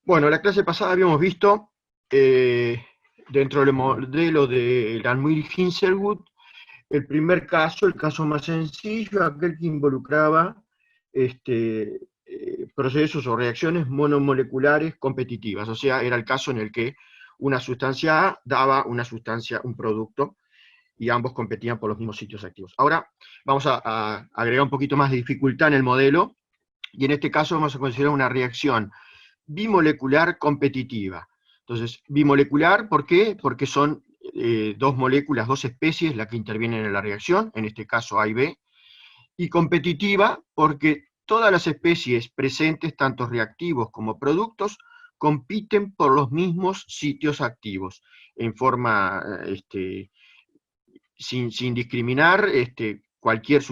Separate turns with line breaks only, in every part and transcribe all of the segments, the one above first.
Bueno, la clase pasada habíamos visto, eh, dentro del modelo de Langmuir-Hinshelwood, el primer caso, el caso más sencillo, aquel que involucraba procesos o reacciones monomoleculares competitivas. O sea, era el caso en el que una sustancia A daba una sustancia, un producto, y ambos competían por los mismos sitios activos. Ahora vamos a agregar un poquito más de dificultad en el modelo, y en este caso vamos a considerar una reacción bimolecular competitiva. Entonces, bimolecular, ¿por qué? Porque son dos moléculas, dos especies las que intervienen en la reacción, en este caso A y B, y competitiva porque todas las especies presentes, tanto reactivos como productos, compiten por los mismos sitios activos, en forma, sin discriminar cualquier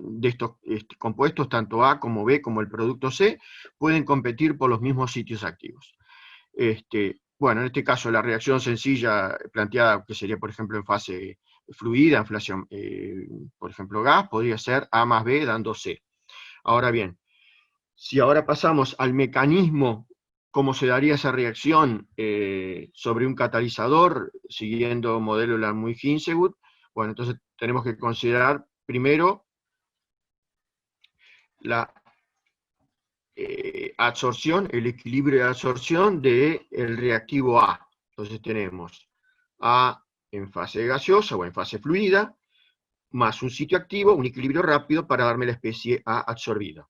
de estos compuestos, tanto A como B como el producto C, pueden competir por los mismos sitios activos. Bueno, en este caso la reacción sencilla planteada, que sería por ejemplo en fase fluida, inflación, por ejemplo gas, podría ser A más B dando C. Ahora bien, si ahora pasamos al mecanismo, cómo se daría esa reacción sobre un catalizador, siguiendo modelo Langmuir-Hinshelwood, bueno, entonces tenemos que considerar primero la absorción, el equilibrio de absorción del reactivo A. Entonces tenemos A en fase gaseosa o en fase fluida, más un sitio activo, un equilibrio rápido para darme la especie A absorbida.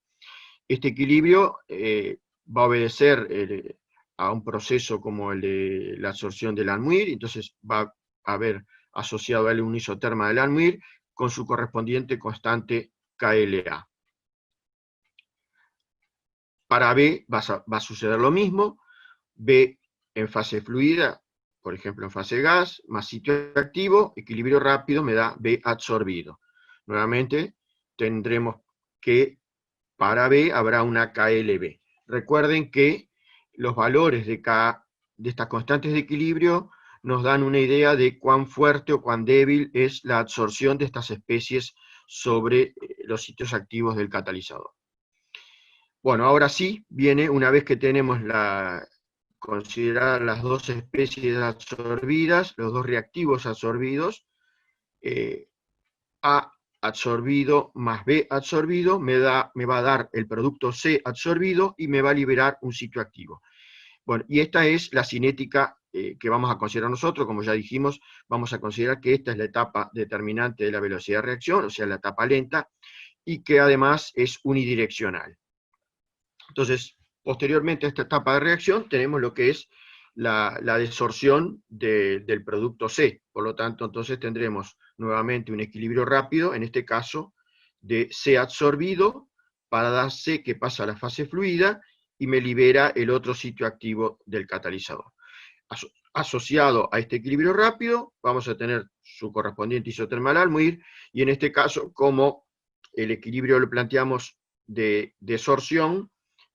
Este equilibrio va a obedecer a un proceso como el de la absorción del Langmuir, entonces va a haber asociado a él un isoterma del Langmuir con su correspondiente constante KLA. Para B va a suceder lo mismo, B en fase fluida, por ejemplo en fase gas, más sitio activo, equilibrio rápido me da B absorbido. Nuevamente tendremos que para B habrá una KLB. Recuerden que los valores de estas constantes de equilibrio nos dan una idea de cuán fuerte o cuán débil es la absorción de estas especies sobre los sitios activos del catalizador. Bueno, ahora sí, viene una vez que tenemos considerar las dos especies absorbidas, los dos reactivos absorbidos, A absorbido más B absorbido me va a dar el producto C absorbido y me va a liberar un sitio activo. Bueno, y esta es la cinética que vamos a considerar nosotros, como ya dijimos, vamos a considerar que esta es la etapa determinante de la velocidad de reacción, o sea, la etapa lenta, y que además es unidireccional. Entonces, posteriormente a esta etapa de reacción, tenemos lo que es la desorción del producto C. Por lo tanto, entonces tendremos nuevamente un equilibrio rápido, en este caso, de C absorbido para dar C que pasa a la fase fluida y me libera el otro sitio activo del catalizador. Asociado a este equilibrio rápido, vamos a tener su correspondiente isotermal Langmuir, y en este caso, como el equilibrio lo planteamos de desorción,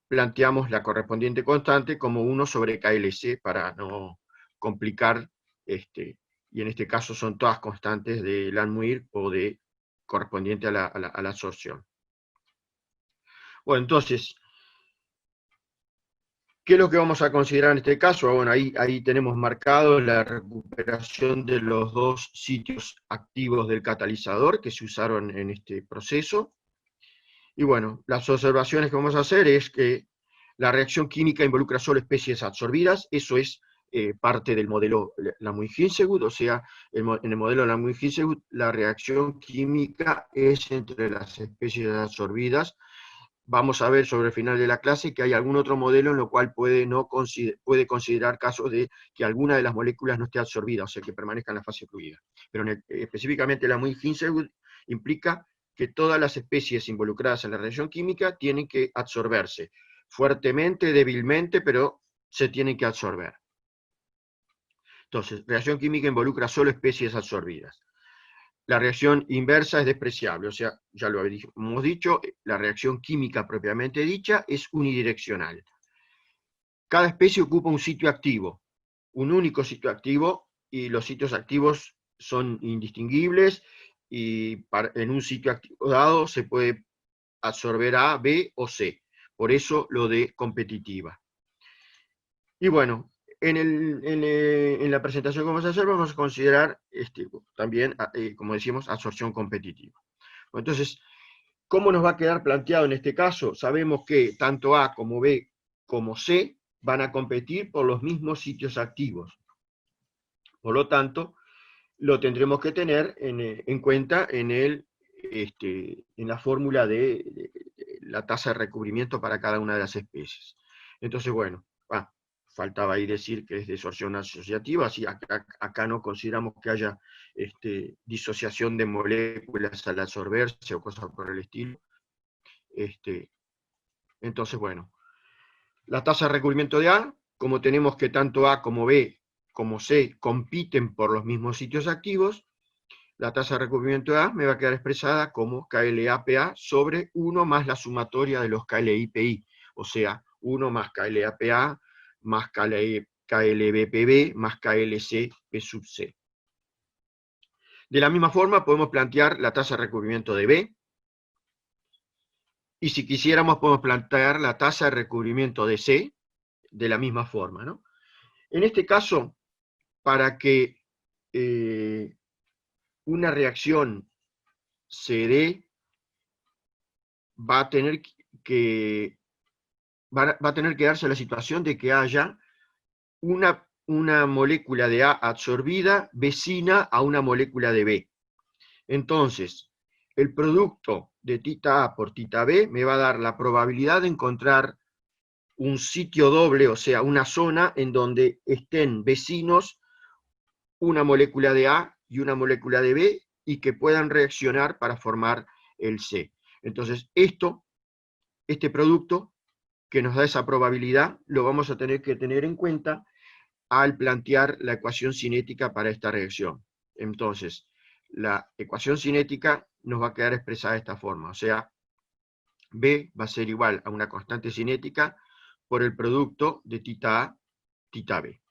planteamos la correspondiente constante como 1 sobre KLC para no complicar, y en este caso son todas constantes de Langmuir o de correspondiente a la absorción. Bueno, entonces, ¿qué es lo que vamos a considerar en este caso? Bueno, ahí tenemos marcado la recuperación de los dos sitios activos del catalizador que se usaron en este proceso. Y bueno, las observaciones que vamos a hacer es que la reacción química involucra solo especies absorbidas, eso es parte del modelo Langmuir-Hinshelwood, o sea, en el modelo Langmuir-Hinshelwood la reacción química es entre las especies absorbidas. Vamos a ver sobre el final de la clase que hay algún otro modelo en lo cual puede considerar casos de que alguna de las moléculas no esté absorbida, o sea, que permanezca en la fase fluida. Pero específicamente la Langmuir-Hinshelwood implica que todas las especies involucradas en la reacción química tienen que absorberse fuertemente, débilmente, pero se tienen que absorber. Entonces, reacción química involucra solo especies absorbidas. La reacción inversa es despreciable, o sea, ya lo hemos dicho, la reacción química propiamente dicha es unidireccional. Cada especie ocupa un sitio activo, un único sitio activo, y los sitios activos son indistinguibles, y en un sitio activo dado se puede absorber A, B o C. Por eso lo de competitiva. Y bueno, en la presentación que vamos a hacer vamos a considerar también, como decimos, absorción competitiva. Entonces, ¿cómo nos va a quedar planteado en este caso? Sabemos que tanto A como B como C van a competir por los mismos sitios activos. Por lo tanto, lo tendremos que tener en cuenta en la fórmula de la tasa de recubrimiento para cada una de las especies. Entonces, bueno, faltaba ahí decir que es desorción asociativa, así acá no consideramos que haya disociación de moléculas al absorberse o cosas por el estilo. Entonces, bueno, la tasa de recubrimiento de A, como tenemos que tanto A como B como C compiten por los mismos sitios activos, la tasa de recubrimiento de A me va a quedar expresada como KLAPA sobre 1 más la sumatoria de los KLIPI, o sea, 1 más KLAPA más KLBPB más KLCP sub C. De la misma forma podemos plantear la tasa de recubrimiento de B, y si quisiéramos podemos plantear la tasa de recubrimiento de C de la misma forma, ¿no? En este caso, para que una reacción se dé, va a tener que darse la situación de que haya una molécula de A absorbida vecina a una molécula de B. Entonces, el producto de tita A por tita B me va a dar la probabilidad de encontrar un sitio doble, o sea, una zona en donde estén vecinos una molécula de A y una molécula de B y que puedan reaccionar para formar el C. Entonces, este producto que nos da esa probabilidad, lo vamos a tener que tener en cuenta al plantear la ecuación cinética para esta reacción. Entonces, la ecuación cinética nos va a quedar expresada de esta forma, o sea, B va a ser igual a una constante cinética por el producto de tita A, tita B.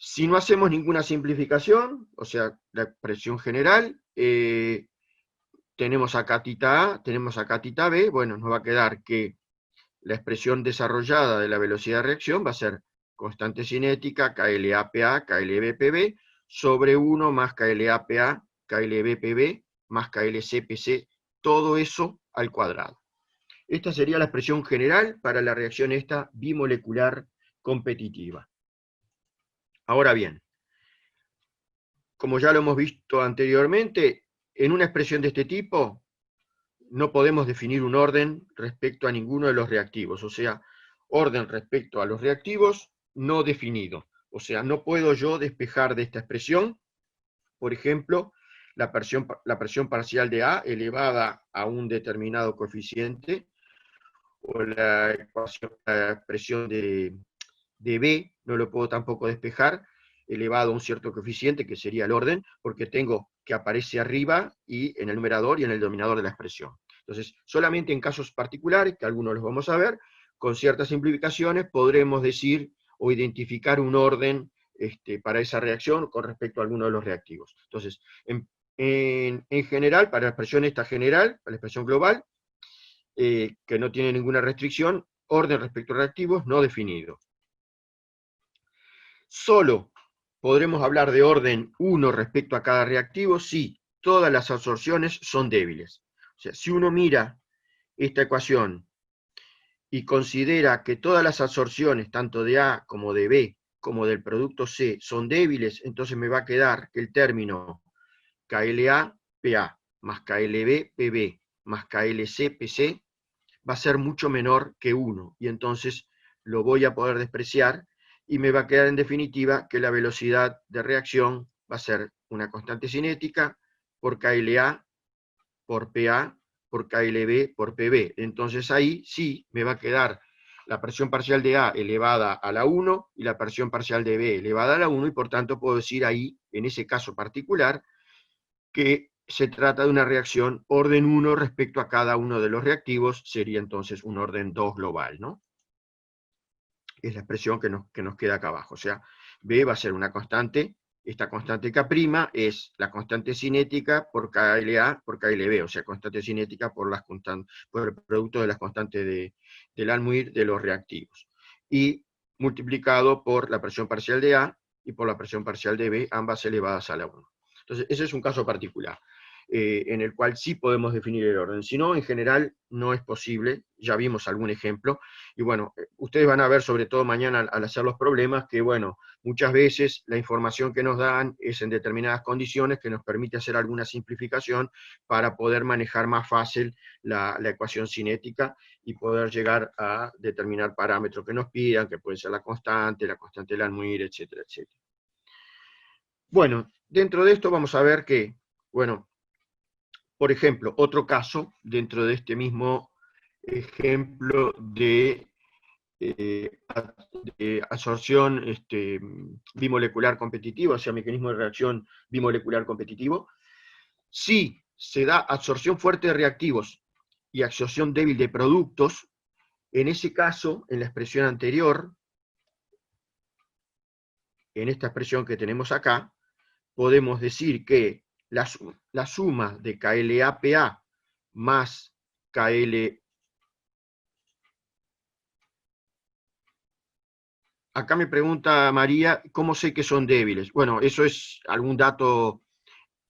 Si no hacemos ninguna simplificación, o sea, la expresión general, tenemos acá tita A, tenemos acá tita B, bueno, nos va a quedar que la expresión desarrollada de la velocidad de reacción va a ser constante cinética, KLAPA, KLBPB, sobre 1 más KLAPA, KLBPB, más KLCPC, todo eso al cuadrado. Esta sería la expresión general para la reacción esta bimolecular competitiva. Ahora bien, como ya lo hemos visto anteriormente, en una expresión de este tipo no podemos definir un orden respecto a ninguno de los reactivos, o sea, orden respecto a los reactivos no definido. O sea, no puedo yo despejar de esta expresión, por ejemplo, la presión parcial de A elevada a un determinado coeficiente, o la expresión de B, no lo puedo tampoco despejar, elevado a un cierto coeficiente, que sería el orden, porque tengo que aparece arriba y en el numerador y en el denominador de la expresión. Entonces, solamente en casos particulares, que algunos los vamos a ver, con ciertas simplificaciones podremos decir o identificar un orden para esa reacción con respecto a alguno de los reactivos. Entonces, en general, para la expresión esta general, para la expresión global, que no tiene ninguna restricción, orden respecto a reactivos no definido. Solo podremos hablar de orden 1 respecto a cada reactivo si todas las absorciones son débiles. O sea, si uno mira esta ecuación y considera que todas las absorciones, tanto de A como de B, como del producto C, son débiles, entonces me va a quedar que el término KLA-PA más KLB-PB más KLC-PC va a ser mucho menor que 1, y entonces lo voy a poder despreciar, y me va a quedar en definitiva que la velocidad de reacción va a ser una constante cinética por KLA por PA por KLB por PB. Entonces ahí sí me va a quedar la presión parcial de A elevada a la 1 y la presión parcial de B elevada a la 1, y por tanto puedo decir ahí, en ese caso particular, que se trata de una reacción orden 1 respecto a cada uno de los reactivos, sería entonces un orden 2 global, ¿no? Es la expresión que nos queda acá abajo. O sea, B va a ser una constante, esta constante K' es la constante cinética por KLA por KLB, o sea, constante cinética por el producto de las constantes del Almuir de los reactivos. Y multiplicado por la presión parcial de A y por la presión parcial de B, ambas elevadas a la 1. Entonces, ese es un caso particular, en el cual sí podemos definir el orden. Si no, en general no es posible, ya vimos algún ejemplo, y bueno, ustedes van a ver, sobre todo mañana al hacer los problemas, que bueno, muchas veces la información que nos dan es en determinadas condiciones que nos permite hacer alguna simplificación para poder manejar más fácil la ecuación cinética y poder llegar a determinar parámetros que nos pidan, que pueden ser la constante de Langmuir, etcétera, etcétera. Bueno, dentro de esto vamos a ver que, bueno, por ejemplo, otro caso, dentro de este mismo ejemplo de absorción bimolecular competitiva, o sea, mecanismo de reacción bimolecular competitivo, si se da absorción fuerte de reactivos y absorción débil de productos, en ese caso, en la expresión anterior, en esta expresión que tenemos acá, podemos decir que la suma de KLAPA más KL... Acá me pregunta María, ¿cómo sé que son débiles? Bueno, eso es algún dato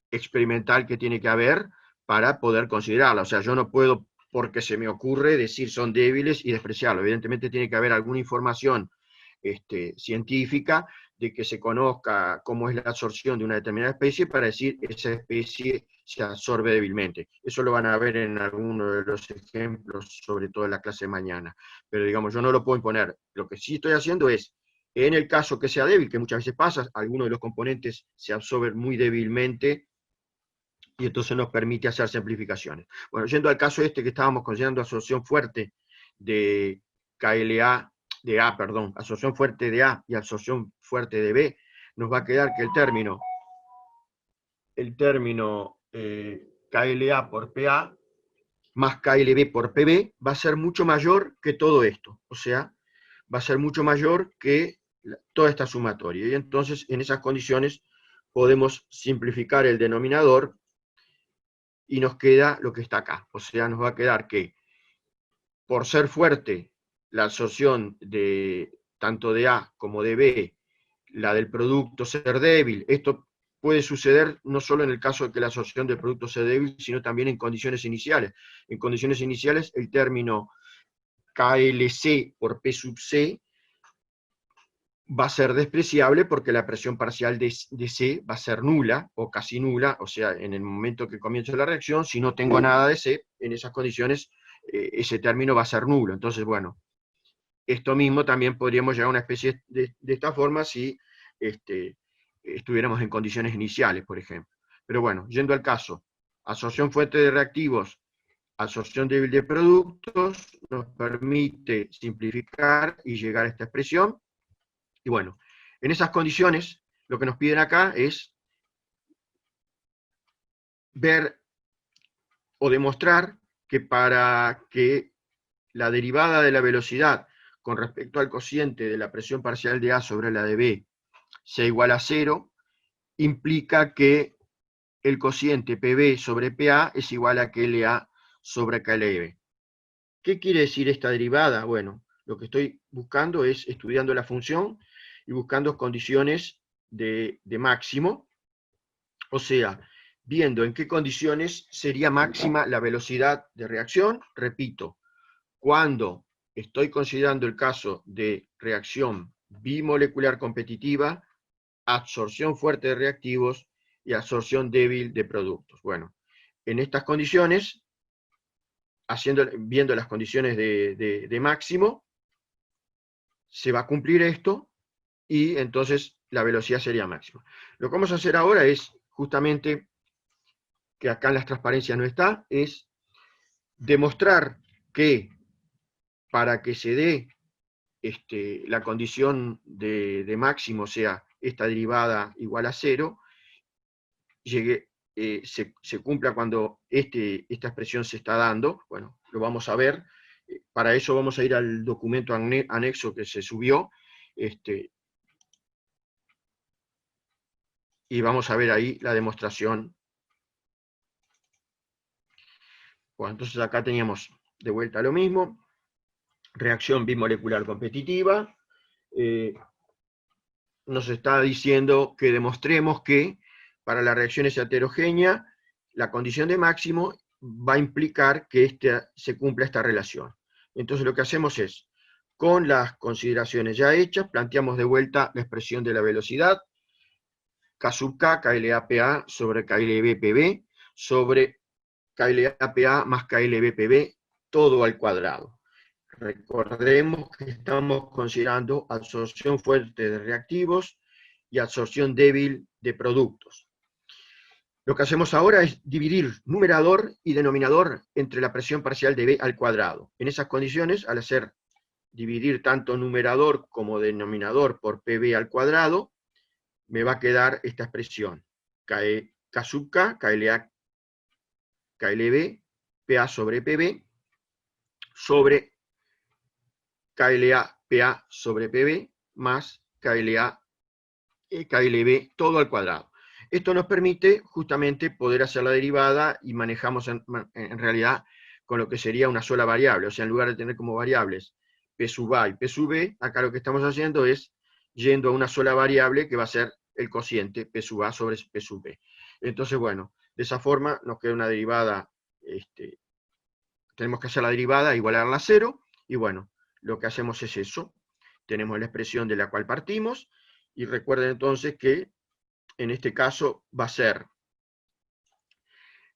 experimental que tiene que haber para poder considerarla. O sea, yo no puedo, porque se me ocurre, decir son débiles y despreciarlo. Evidentemente tiene que haber alguna información científica de que se conozca cómo es la absorción de una determinada especie para decir esa especie se absorbe débilmente. Eso lo van a ver en alguno de los ejemplos, sobre todo en la clase de mañana. Pero digamos, yo no lo puedo imponer. Lo que sí estoy haciendo es, en el caso que sea débil, que muchas veces pasa, algunos de los componentes se absorben muy débilmente y entonces nos permite hacer simplificaciones. Bueno, yendo al caso que estábamos considerando absorción fuerte de KLA, de A, perdón, absorción fuerte de A y absorción fuerte de B, nos va a quedar que el término KLA por PA más KLB por PB va a ser mucho mayor que todo esto, o sea, va a ser mucho mayor que toda esta sumatoria, y entonces en esas condiciones podemos simplificar el denominador y nos queda lo que está acá. O sea, nos va a quedar que por ser fuerte la absorción de tanto de A como de B, la del producto ser débil, esto puede suceder no solo en el caso de que la absorción del producto sea débil, sino también en condiciones iniciales. En condiciones iniciales, el término KLC por P sub C va a ser despreciable porque la presión parcial de C va a ser nula o casi nula, o sea, en el momento que comienzo la reacción, si no tengo nada de C, en esas condiciones ese término va a ser nulo. Entonces, bueno, esto mismo también podríamos llegar a una especie de esta forma si estuviéramos en condiciones iniciales, por ejemplo. Pero bueno, yendo al caso, absorción fuerte de reactivos, absorción débil de productos, nos permite simplificar y llegar a esta expresión. Y bueno, en esas condiciones, lo que nos piden acá es ver o demostrar que para que la derivada de la velocidad con respecto al cociente de la presión parcial de A sobre la de B sea igual a 0, implica que el cociente PB sobre PA es igual a KLA sobre KLB. ¿Qué quiere decir esta derivada? Bueno, lo que estoy buscando es, estudiando la función y buscando condiciones de máximo, o sea, viendo en qué condiciones sería máxima la velocidad de reacción. Repito, cuando estoy considerando el caso de reacción bimolecular competitiva, absorción fuerte de reactivos y absorción débil de productos. Bueno, en estas condiciones, viendo las condiciones de máximo, se va a cumplir esto y entonces la velocidad sería máxima. Lo que vamos a hacer ahora es justamente, que acá en las transparencias no está, es demostrar que para que se dé la condición de máximo, o sea, esta derivada igual a 0, se cumpla cuando esta expresión se está dando. Bueno, lo vamos a ver. Para eso vamos a ir al documento anexo que se subió, y vamos a ver ahí la demostración. Bueno, entonces acá teníamos de vuelta lo mismo, reacción bimolecular competitiva, nos está diciendo que demostremos que para las reacciones heterogéneas, la condición de máximo va a implicar que se cumpla esta relación. Entonces lo que hacemos es, con las consideraciones ya hechas, planteamos de vuelta la expresión de la velocidad, K sub K, KLA-PA sobre KLB-PB, sobre KLA-PA más KLB-PB, todo al cuadrado. Recordemos que estamos considerando absorción fuerte de reactivos y absorción débil de productos. Lo que hacemos ahora es dividir numerador y denominador entre la presión parcial de B al cuadrado. En esas condiciones, al hacer dividir tanto numerador como denominador por PB al cuadrado, me va a quedar esta expresión, K sub K, KLA, KLB, PA sobre PB, sobre KLA, PA sobre PB, más KLA, KLB, todo al cuadrado. Esto nos permite justamente poder hacer la derivada y manejamos en realidad con lo que sería una sola variable, o sea, en lugar de tener como variables P sub A y P sub B, acá lo que estamos haciendo es yendo a una sola variable que va a ser el cociente P sub A sobre P sub B. Entonces, bueno, de esa forma nos queda una derivada, tenemos que hacer la derivada, igualarla a 0, y bueno, lo que hacemos es eso. Tenemos la expresión de la cual partimos, y recuerden entonces que en este caso va a ser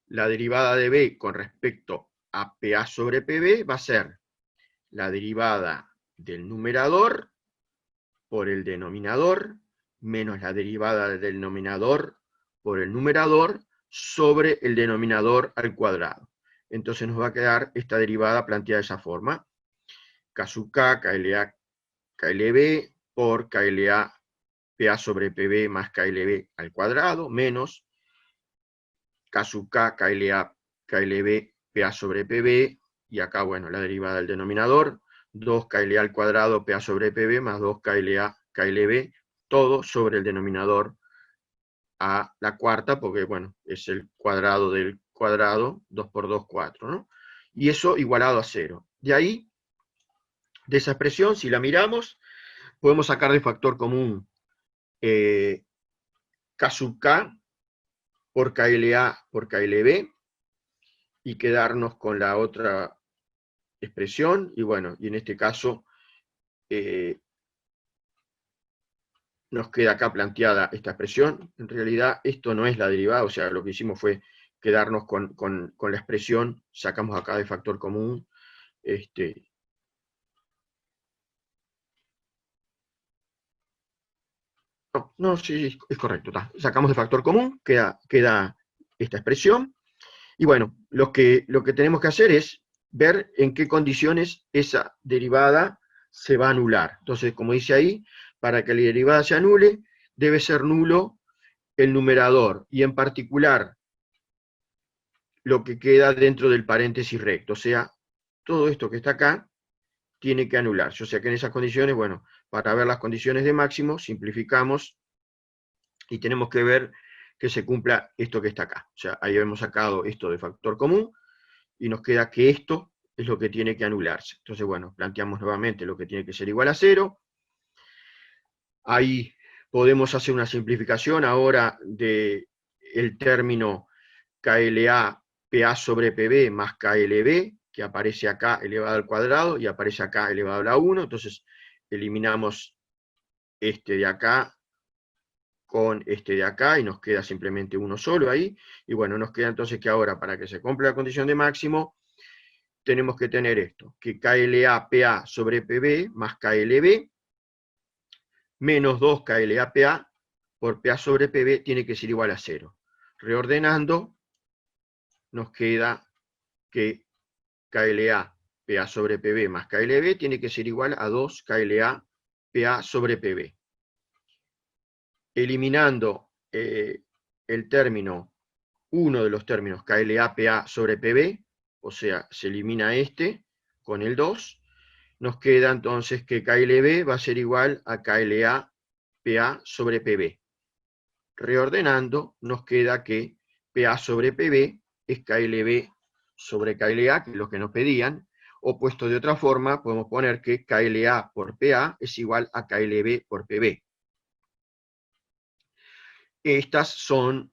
la derivada de B con respecto a PA sobre PB, va a ser la derivada del numerador por el denominador, menos la derivada del denominador por el numerador, sobre el denominador al cuadrado. Entonces nos va a quedar esta derivada planteada de esa forma. K sub K, KLA, KLB, por KLA, PA sobre PB más KLB al cuadrado, menos K sub K, KLA, KLB, PA sobre PB, y acá, bueno, la derivada del denominador, 2 KLA al cuadrado, PA sobre PB, más 2 KLA, KLB, todo sobre el denominador a la cuarta, porque, bueno, es el cuadrado del cuadrado, 2 por 2, 4, ¿no? Y eso igualado a 0. De ahí, de esa expresión, si la miramos, podemos sacar de factor común K sub K por KLA por KLB, y quedarnos con la otra expresión, y bueno, y en este caso nos queda acá planteada esta expresión. En realidad esto no es la derivada, o sea, lo que hicimos fue quedarnos con la expresión, sacamos acá de factor común, no, sí, es correcto, sacamos de factor común, queda esta expresión, y bueno, lo que tenemos que hacer es ver en qué condiciones esa derivada se va a anular. Entonces, como dice ahí, para que la derivada se anule, debe ser nulo el numerador, y en particular lo que queda dentro del paréntesis recto, o sea, todo esto que está acá tiene que anularse. O sea que en esas condiciones, bueno, para ver las condiciones de máximo, simplificamos y tenemos que ver que se cumpla esto que está acá. O sea, ahí hemos sacado esto de factor común, y nos queda que esto es lo que tiene que anularse. Entonces, bueno, planteamos nuevamente lo que tiene que ser igual a 0. Ahí podemos hacer una simplificación ahora del término KLA PA sobre PB más KLB, que aparece acá elevado al cuadrado y aparece acá elevado a la 1. Entonces eliminamos este de acá con este de acá, y nos queda simplemente uno solo ahí. Y bueno, nos queda entonces que ahora, para que se cumpla la condición de máximo, tenemos que tener esto, que KLA PA sobre PB más KLB, menos 2 KLA PA por PA sobre PB tiene que ser igual a 0. Reordenando, nos queda que KLA PA sobre PB más KLB tiene que ser igual a 2 KLA PA sobre PB. Eliminando el término, uno de los términos KLA PA sobre PB, o sea, se elimina este con el 2, nos queda entonces que KLB va a ser igual a KLA PA sobre PB. Reordenando, nos queda que PA sobre PB es KLB sobre KLA, que es lo que nos pedían, o puesto de otra forma, podemos poner que KLA por PA es igual a KLB por PB. Estas son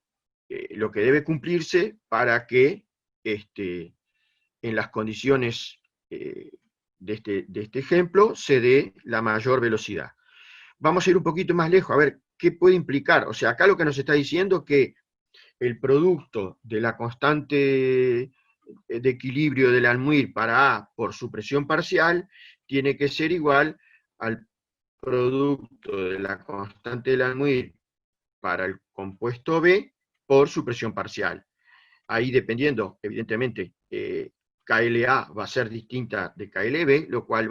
lo que debe cumplirse para que en las condiciones de este ejemplo se dé la mayor velocidad. Vamos a ir un poquito más lejos, a ver qué puede implicar. O sea, acá lo que nos está diciendo que el producto de la constante de equilibrio del almuir para A por su presión parcial tiene que ser igual al producto de la constante del almuir para el compuesto B por su presión parcial. Ahí dependiendo, evidentemente, KLA va a ser distinta de KLB, lo cual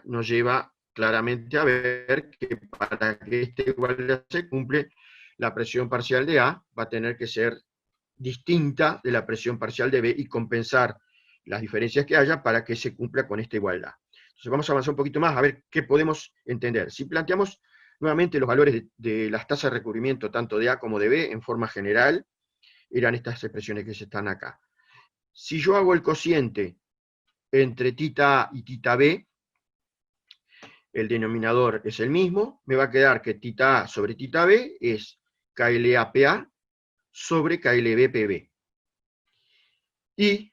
nos lleva claramente a ver que para que esta igualdad se cumple, la presión parcial de A va a tener que ser distinta de la presión parcial de B y compensar las diferencias que haya para que se cumpla con esta igualdad. Entonces vamos a avanzar un poquito más a ver qué podemos entender. Si planteamos nuevamente los valores de las tasas de recubrimiento tanto de A como de B en forma general, eran estas expresiones que se están acá. Si yo hago el cociente entre tita A y tita B, el denominador es el mismo, me va a quedar que tita A sobre tita B es KLA-PA sobre KLB-PB. Y,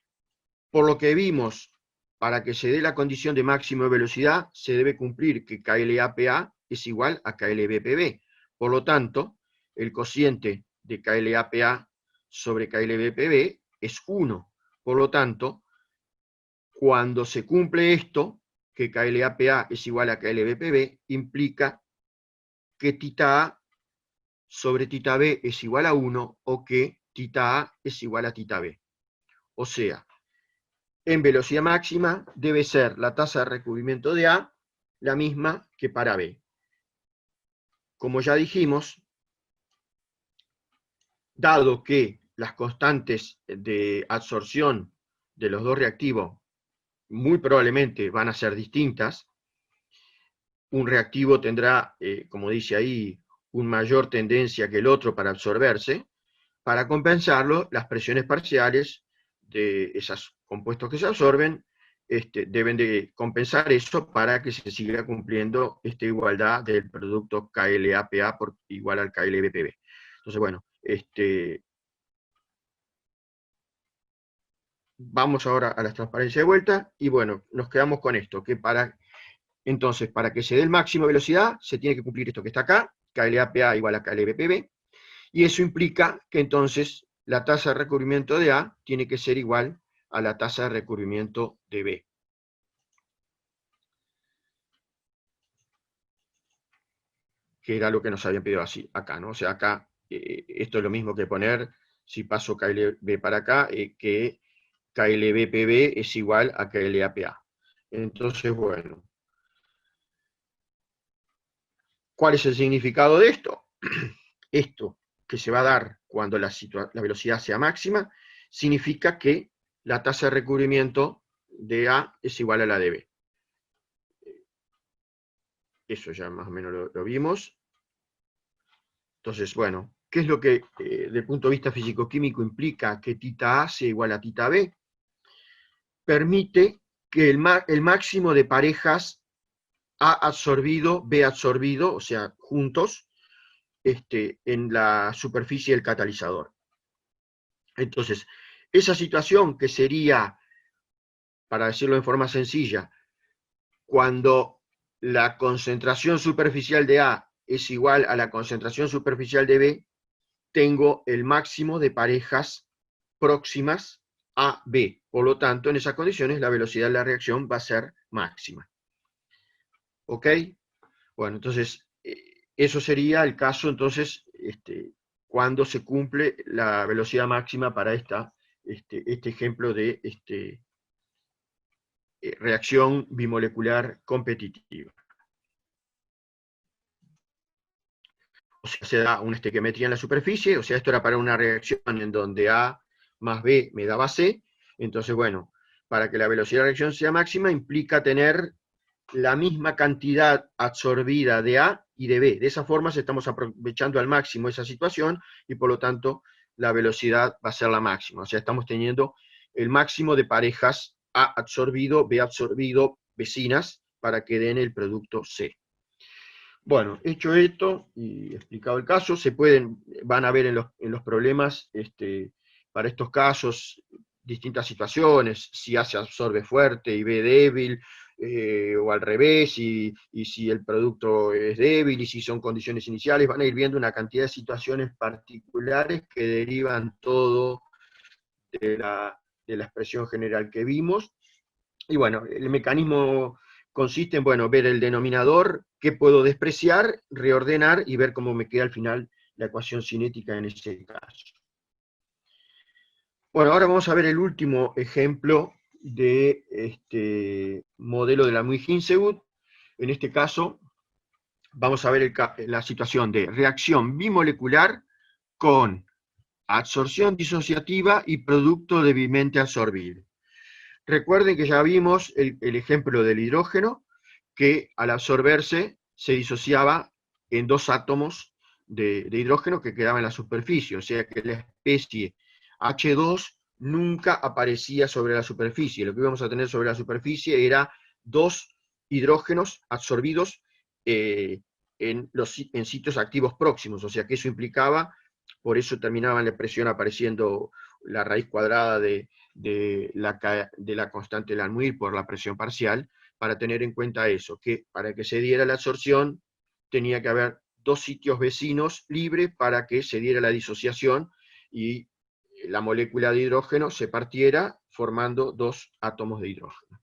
por lo que vimos, para que se dé la condición de máximo de velocidad, se debe cumplir que KLA-PA es igual a KLB-PB. Por lo tanto, el cociente de KLA-PA sobre KLB-PB es 1. Por lo tanto, cuando se cumple esto, que KLA-PA es igual a KLB-PB, implica que tita A sobre tita B es igual a 1 o que tita A es igual a tita B. O sea, en velocidad máxima debe ser la tasa de recubrimiento de A la misma que para B. Como ya dijimos, dado que las constantes de absorción de los dos reactivos muy probablemente van a ser distintas, un reactivo tendrá, como dice ahí, una mayor tendencia que el otro para absorberse. Para compensarlo, las presiones parciales de esos compuestos que se absorben deben de compensar eso para que se siga cumpliendo esta igualdad del producto KLA-PA por igual al KLB-PB. Entonces, bueno, vamos ahora a la transparencia de vuelta, y bueno, nos quedamos con esto, que entonces, para que se dé el máximo de velocidad, se tiene que cumplir esto que está acá, KLA-PA igual a KLB-PB, y eso implica que entonces la tasa de recubrimiento de A tiene que ser igual a la tasa de recubrimiento de B. Que era lo que nos habían pedido así, acá, ¿no? O sea, acá, esto es lo mismo que poner, si paso KLB para acá, que KLB-PB es igual a KLA-PA. Entonces, bueno, ¿cuál es el significado de esto? Esto que se va a dar cuando la velocidad sea máxima, significa que la tasa de recubrimiento de A es igual a la de B. Eso ya más o menos lo vimos. Entonces, bueno, ¿qué es lo que, desde el punto de vista físico-químico, implica que tita A sea igual a tita B? Permite que el máximo de parejas A absorbido, B absorbido, o sea, juntos, en la superficie del catalizador. Entonces, esa situación que sería, para decirlo en forma sencilla, cuando la concentración superficial de A es igual a la concentración superficial de B, tengo el máximo de parejas próximas a B. Por lo tanto, en esas condiciones, la velocidad de la reacción va a ser máxima. ¿Ok? Bueno, entonces, eso sería el caso, entonces, cuando se cumple la velocidad máxima para este ejemplo de reacción bimolecular competitiva. O sea, se da una estequiometría en la superficie, o sea, esto era para una reacción en donde A más B me daba C, entonces, bueno, para que la velocidad de reacción sea máxima, implica tener la misma cantidad absorbida de A y de B. De esa forma, estamos aprovechando al máximo esa situación, y por lo tanto, la velocidad va a ser la máxima. O sea, estamos teniendo el máximo de parejas A absorbido, B absorbido, vecinas, para que den el producto C. Bueno, hecho esto y explicado el caso, van a ver en los problemas, para estos casos, distintas situaciones, si A se absorbe fuerte y B débil, o al revés, y si el producto es débil, y si son condiciones iniciales, van a ir viendo una cantidad de situaciones particulares que derivan todo de la expresión general que vimos. Y bueno, el mecanismo consiste en, bueno, ver el denominador, qué puedo despreciar, reordenar y ver cómo me queda al final la ecuación cinética en ese caso. Bueno, ahora vamos a ver el último ejemplo de este modelo de la Muir-Hinsewood. En este caso, vamos a ver la situación de reacción bimolecular con absorción disociativa y producto débilmente absorbido. Recuerden que ya vimos el ejemplo del hidrógeno, que al absorberse se disociaba en dos átomos de hidrógeno que quedaban en la superficie, o sea que la especie H2 nunca aparecía sobre la superficie. Lo que íbamos a tener sobre la superficie era dos hidrógenos absorbidos en sitios activos próximos, o sea que eso implicaba, por eso terminaba en la expresión apareciendo la raíz cuadrada de la constante de Langmuir por la presión parcial, para tener en cuenta eso, que para que se diera la absorción tenía que haber dos sitios vecinos libres para que se diera la disociación y la molécula de hidrógeno se partiera formando dos átomos de hidrógeno.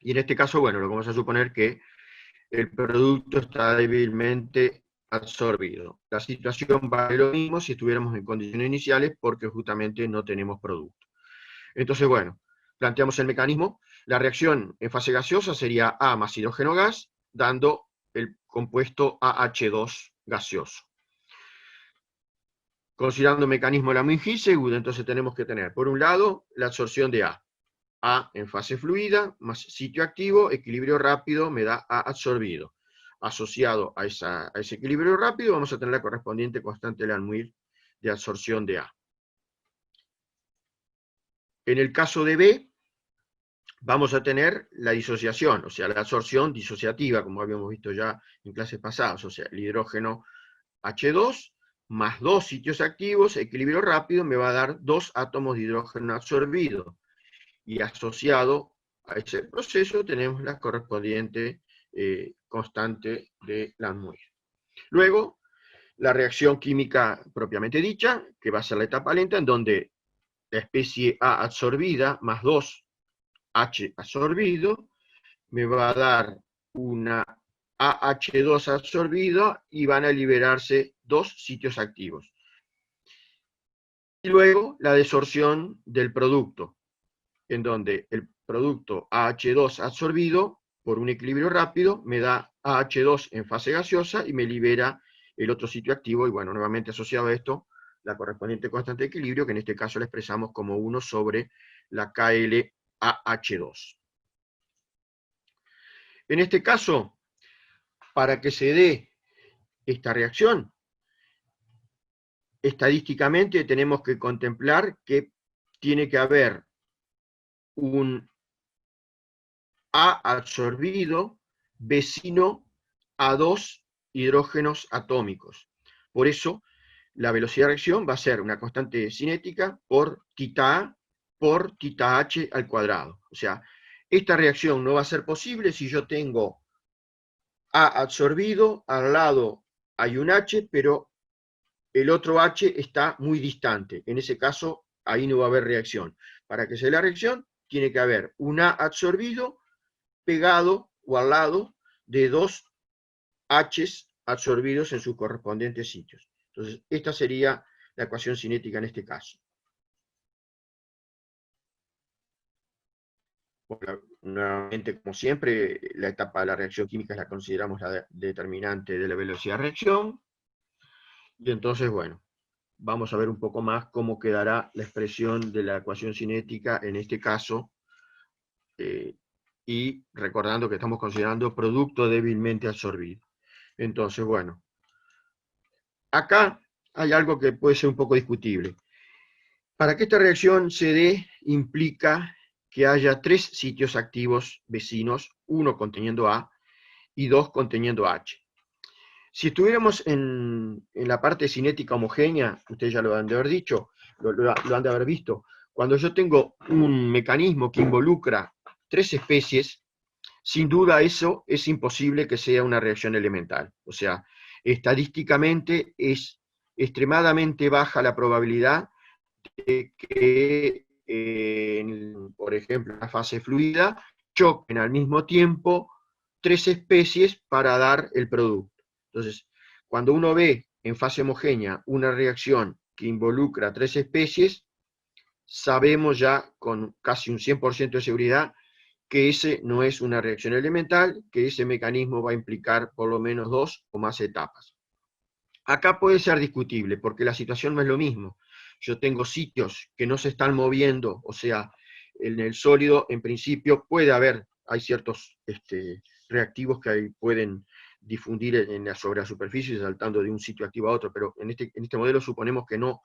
Y en este caso, bueno, lo vamos a suponer que el producto está débilmente absorbido. La situación vale lo mismo si estuviéramos en condiciones iniciales, porque justamente no tenemos producto. Entonces, bueno, planteamos el mecanismo. La reacción en fase gaseosa sería A más hidrógeno gas, dando el compuesto AH2 gaseoso. Considerando el mecanismo de la Muir-Hinsewood, entonces tenemos que tener, por un lado, la absorción de A. A en fase fluida, más sitio activo, equilibrio rápido, me da A absorbido. Asociado a ese equilibrio rápido, vamos a tener la correspondiente constante de Langmuir de absorción de A. En el caso de B, vamos a tener la disociación, o sea, la absorción disociativa, como habíamos visto ya en clases pasadas, o sea, el hidrógeno H2 más dos sitios activos, equilibrio rápido, me va a dar dos átomos de hidrógeno absorbido. Y asociado a ese proceso tenemos la correspondiente constante de Langmuir. Luego, la reacción química propiamente dicha, que va a ser la etapa lenta, en donde la especie A absorbida más 2H absorbido me va a dar una AH2 absorbido y van a liberarse dos sitios activos. Y luego la desorción del producto, en donde el producto AH2 absorbido por un equilibrio rápido me da AH2 en fase gaseosa y me libera el otro sitio activo, y bueno, nuevamente asociado a esto, la correspondiente constante de equilibrio, que en este caso la expresamos como 1 sobre la KLAH2. En este caso, para que se dé esta reacción, estadísticamente tenemos que contemplar que tiene que haber un A absorbido vecino a dos hidrógenos atómicos. Por eso, la velocidad de reacción va a ser una constante cinética por tita A por tita H al cuadrado. O sea, esta reacción no va a ser posible si yo tengo A absorbido, al lado hay un H, pero el otro H está muy distante. En ese caso, ahí no va a haber reacción. Para que se dé la reacción, tiene que haber un A absorbido pegado o al lado de dos H's absorbidos en sus correspondientes sitios. Entonces, esta sería la ecuación cinética en este caso. Bueno, nuevamente, como siempre, la etapa de la reacción química la consideramos la determinante de la velocidad de reacción. Y entonces, bueno, vamos a ver un poco más cómo quedará la expresión de la ecuación cinética en este caso, y recordando que estamos considerando producto débilmente absorbido. Entonces, bueno, acá hay algo que puede ser un poco discutible. Para que esta reacción se dé, implica que haya 3 sitios activos vecinos, uno conteniendo A y 2 conteniendo H. Si estuviéramos en la parte cinética homogénea, ustedes ya lo han de haber dicho, lo han de haber visto, cuando yo tengo un mecanismo que involucra 3 especies, sin duda eso es imposible que sea una reacción elemental. O sea, estadísticamente es extremadamente baja la probabilidad de que, por ejemplo, en la fase fluida, choquen al mismo tiempo 3 especies para dar el producto. Entonces, cuando uno ve en fase homogénea una reacción que involucra 3 especies, sabemos ya con casi un 100% de seguridad que ese no es una reacción elemental, que ese mecanismo va a implicar por lo menos 2 o más etapas. Acá puede ser discutible, porque la situación no es lo mismo. Yo tengo sitios que no se están moviendo, o sea, en el sólido, en principio, puede haber, hay ciertos reactivos que pueden difundir sobre la superficie, saltando de un sitio activo a otro, pero en este modelo suponemos que no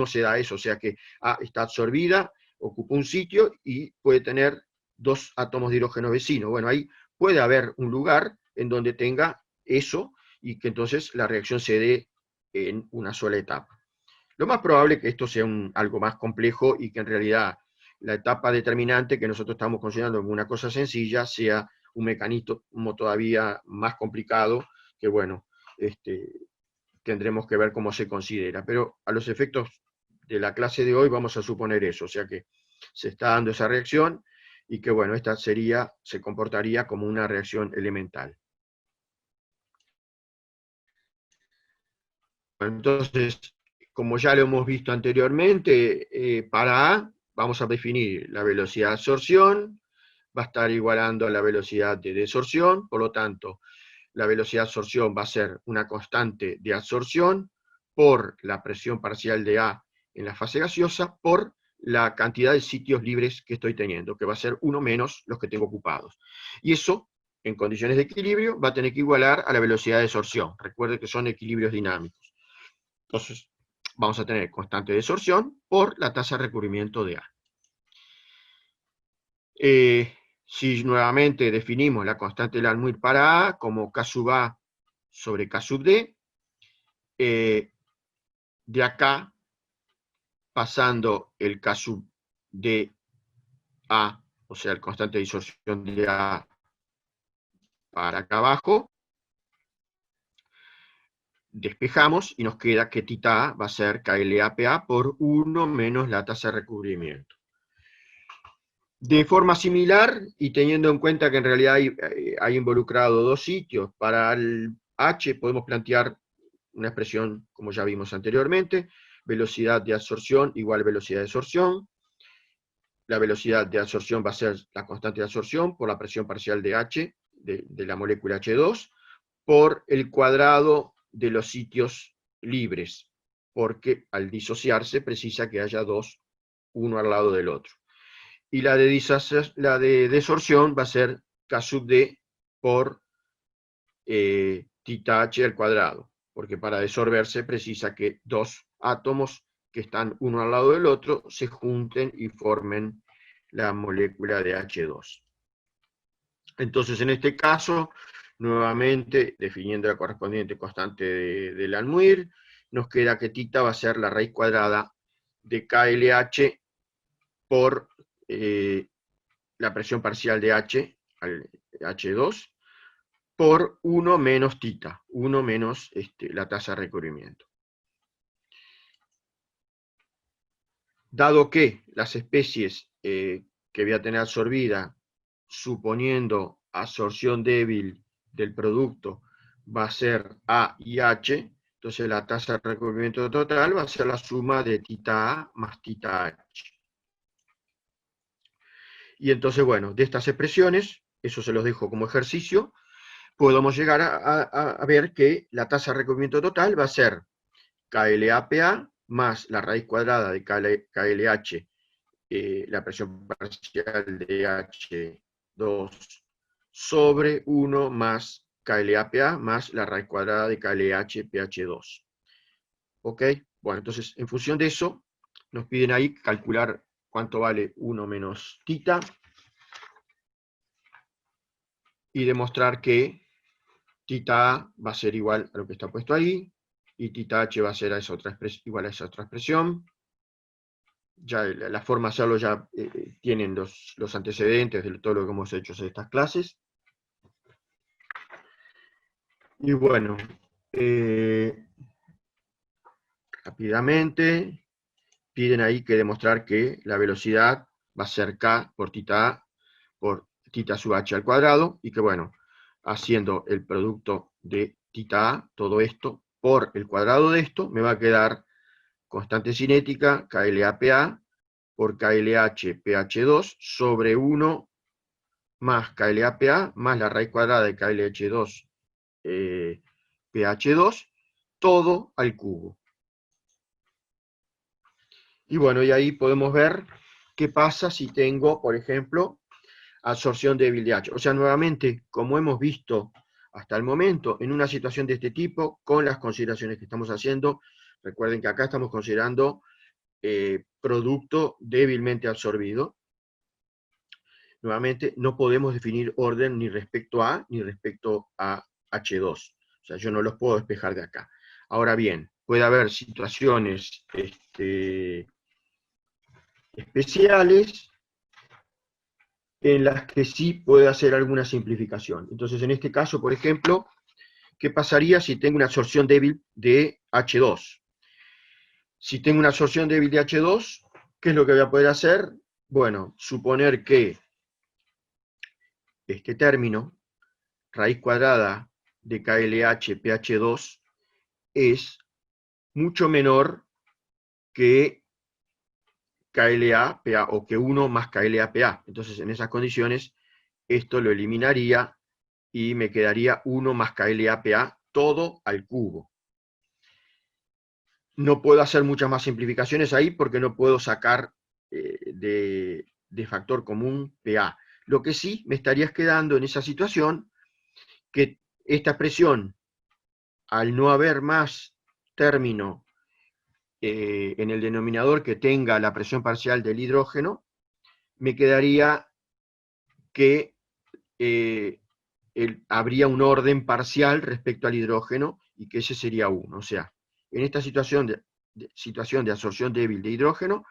se da eso, o sea que A está absorbida, ocupa un sitio y puede tener 2 átomos de hidrógeno vecino. Bueno, ahí puede haber un lugar en donde tenga eso, y que entonces la reacción se dé en una sola etapa. Lo más probable es que esto sea algo más complejo y que en realidad la etapa determinante que nosotros estamos considerando como una cosa sencilla sea un mecanismo todavía más complicado que, bueno, tendremos que ver cómo se considera. Pero a los efectos de la clase de hoy vamos a suponer eso, o sea que se está dando esa reacción y que, bueno, esta se comportaría como una reacción elemental. Entonces, como ya lo hemos visto anteriormente, para A vamos a definir la velocidad de absorción, va a estar igualando a la velocidad de desorción, por lo tanto, la velocidad de absorción va a ser una constante de absorción por la presión parcial de A en la fase gaseosa por la cantidad de sitios libres que estoy teniendo, que va a ser 1 menos los que tengo ocupados. Y eso, en condiciones de equilibrio, va a tener que igualar a la velocidad de desorción. Recuerden que son equilibrios dinámicos. Entonces, vamos a tener constante de desorción por la tasa de recubrimiento de A. Si nuevamente definimos la constante de Langmuir para A como K sub A sobre K sub D, de acá, pasando el K sub D A, o sea, el constante de disorción de A para acá abajo, despejamos y nos queda que θ va a ser KLAPA por 1 menos la tasa de recubrimiento. De forma similar, y teniendo en cuenta que en realidad hay involucrado 2 sitios, para el H podemos plantear una expresión como ya vimos anteriormente, velocidad de absorción igual velocidad de desorción. La velocidad de absorción va a ser la constante de absorción por la presión parcial de H, de la molécula H2, por el cuadrado de los sitios libres, porque al disociarse precisa que haya 2, uno al lado del otro. Y la de desorción va a ser K sub D por θH al cuadrado, porque para desorberse precisa que 2 átomos que están uno al lado del otro se junten y formen la molécula de H2. Entonces, en este caso, nuevamente, definiendo la correspondiente constante de Langmuir, nos queda que θ va a ser la raíz cuadrada de KLH por la presión parcial de H, al H2, por 1 menos θ, 1 menos la tasa de recubrimiento. Dado que las especies que voy a tener absorbida, suponiendo absorción débil del producto, va a ser A y H, entonces la tasa de recubrimiento total va a ser la suma de θA más θH. Y entonces, bueno, de estas expresiones, eso se los dejo como ejercicio, podemos llegar a ver que la tasa de recubrimiento total va a ser KLAPA más la raíz cuadrada de KLH, la presión parcial de H2 sobre 1 más KLAPA más la raíz cuadrada de KLH PH2. ¿Ok? Bueno, entonces, en función de eso, nos piden ahí calcular cuánto vale 1 menos tita, y demostrar que tita A va a ser igual a lo que está puesto ahí, y tita H va a ser igual a esa otra expresión. Ya la forma de hacerlo ya tienen los antecedentes de todo lo que hemos hecho en estas clases. Y bueno, rápidamente, piden ahí que demostrar que la velocidad va a ser k por tita A por tita sub h al cuadrado, y que bueno, haciendo el producto de tita A, todo esto, por el cuadrado de esto, me va a quedar constante cinética, KLA-PA, por KLH PH2, sobre 1 más KLA-PA, más la raíz cuadrada de KLH2 PH2, todo al cubo. Y bueno, y ahí podemos ver qué pasa si tengo, por ejemplo, absorción débil de H. O sea, nuevamente, como hemos visto hasta el momento, en una situación de este tipo, con las consideraciones que estamos haciendo, recuerden que acá estamos considerando producto débilmente absorbido. Nuevamente, no podemos definir orden ni respecto a ni respecto a H2. O sea, yo no los puedo despejar de acá. Ahora bien, puede haber situaciones especiales en las que sí puede hacer alguna simplificación. Entonces, en este caso, por ejemplo, ¿qué pasaría si tengo una absorción débil de H2? Si tengo una absorción débil de H2, ¿qué es lo que voy a poder hacer? Bueno, suponer que este término, raíz cuadrada de KLH PH2, es mucho menor que KLA PA, o que 1 más KLA PA. Entonces, en esas condiciones, esto lo eliminaría y me quedaría 1 más KLA PA, todo al cubo. No puedo hacer muchas más simplificaciones ahí porque no puedo sacar de factor común PA. Lo que sí me estarías quedando en esa situación, que esta expresión, al no haber más término en el denominador que tenga la presión parcial del hidrógeno, me quedaría que habría un orden parcial respecto al hidrógeno, y que ese sería 1. O sea, en esta situación de absorción débil de hidrógeno,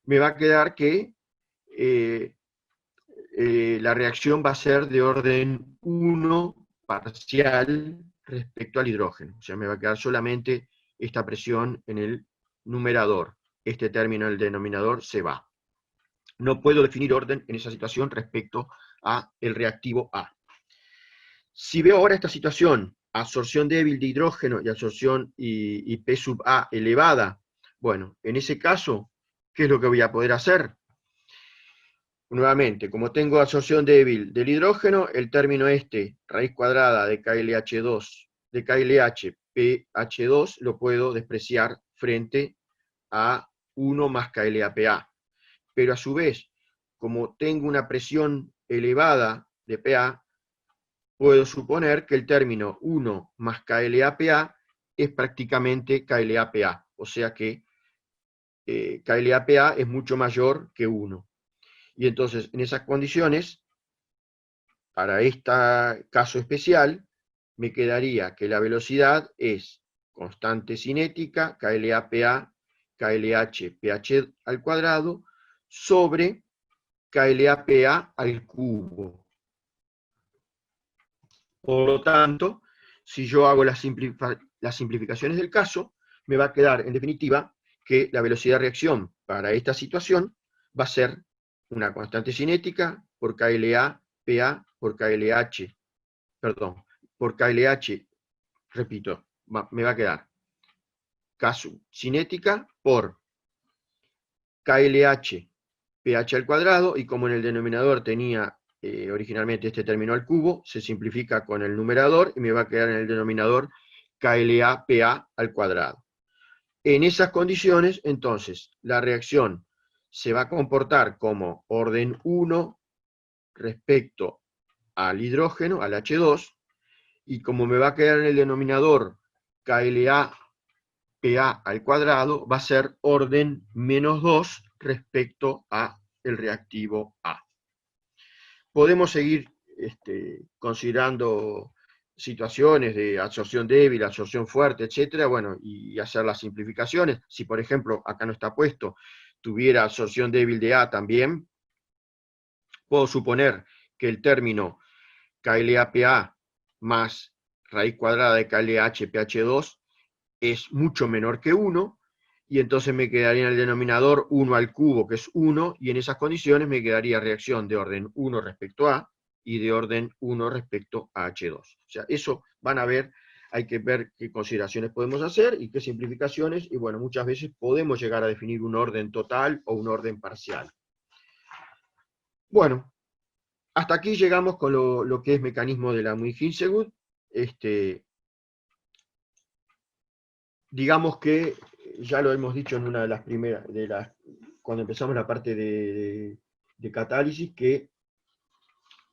me va a quedar que la reacción va a ser de orden 1 parcial respecto al hidrógeno. O sea, me va a quedar solamente esta presión en el numerador. Este término en el denominador se va. No puedo definir orden en esa situación respecto a el reactivo A. Si veo ahora esta situación, absorción débil de hidrógeno y absorción y P sub A elevada, bueno, en ese caso, ¿qué es lo que voy a poder hacer? Nuevamente, como tengo absorción débil del hidrógeno, el término raíz cuadrada de KLH2, de KLH PH2, lo puedo despreciar frente a 1 más KLA-PA. Pero a su vez, como tengo una presión elevada de PA, puedo suponer que el término 1 más KLA-PA es prácticamente KLA-PA, o sea que KLA-PA es mucho mayor que 1. Y entonces, en esas condiciones, para este caso especial, me quedaría que la velocidad es constante cinética, KLA-PA, KLH, PH al cuadrado, sobre KLA-PA al cubo. Por lo tanto, si yo hago las simplificaciones del caso, me va a quedar, en definitiva, que la velocidad de reacción para esta situación va a ser una constante cinética por KLA, PA, por KLH, perdón, por KLH, repito, me va a quedar K cinética por KLH, PH al cuadrado, y como en el denominador tenía originalmente este término al cubo, se simplifica con el numerador y me va a quedar en el denominador KLA-PA al cuadrado. En esas condiciones, entonces, la reacción se va a comportar como orden 1 respecto al hidrógeno, al H2, y como me va a quedar en el denominador KLA-PA al cuadrado, va a ser orden menos 2 respecto a el reactivo A. Podemos seguir considerando situaciones de absorción débil, absorción fuerte, etcétera, bueno, y hacer las simplificaciones. Si, por ejemplo, acá no está puesto, tuviera absorción débil de A también, puedo suponer que el término KLAPA más raíz cuadrada de KLH-PH2 es mucho menor que 1, y entonces me quedaría en el denominador 1 al cubo, que es 1, y en esas condiciones me quedaría reacción de orden 1 respecto a y de orden 1 respecto a H2. O sea, eso van a ver, hay que ver qué consideraciones podemos hacer y qué simplificaciones, y bueno, muchas veces podemos llegar a definir un orden total o un orden parcial. Bueno, hasta aquí llegamos con lo que es mecanismo de la Muir-Hinsegut. Digamos que ya lo hemos dicho en una de las primeras, cuando empezamos la parte de catálisis, que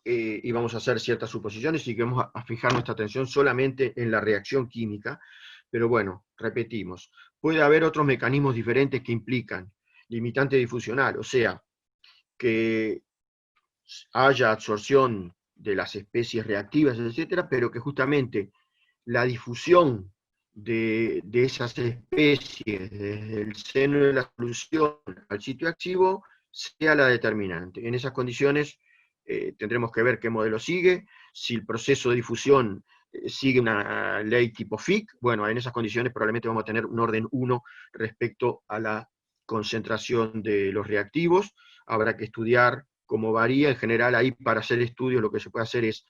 íbamos a hacer ciertas suposiciones y que vamos a fijar nuestra atención solamente en la reacción química, pero bueno, repetimos, puede haber otros mecanismos diferentes que implican limitante difusional, o sea, que haya absorción de las especies reactivas, etcétera, pero que justamente la difusión de esas especies desde el seno de la solución al sitio activo sea la determinante. En esas condiciones tendremos que ver qué modelo sigue, si el proceso de difusión sigue una ley tipo Fick, bueno, en esas condiciones probablemente vamos a tener un orden 1 respecto a la concentración de los reactivos. Habrá que estudiar cómo varía. En general, ahí para hacer estudios lo que se puede hacer es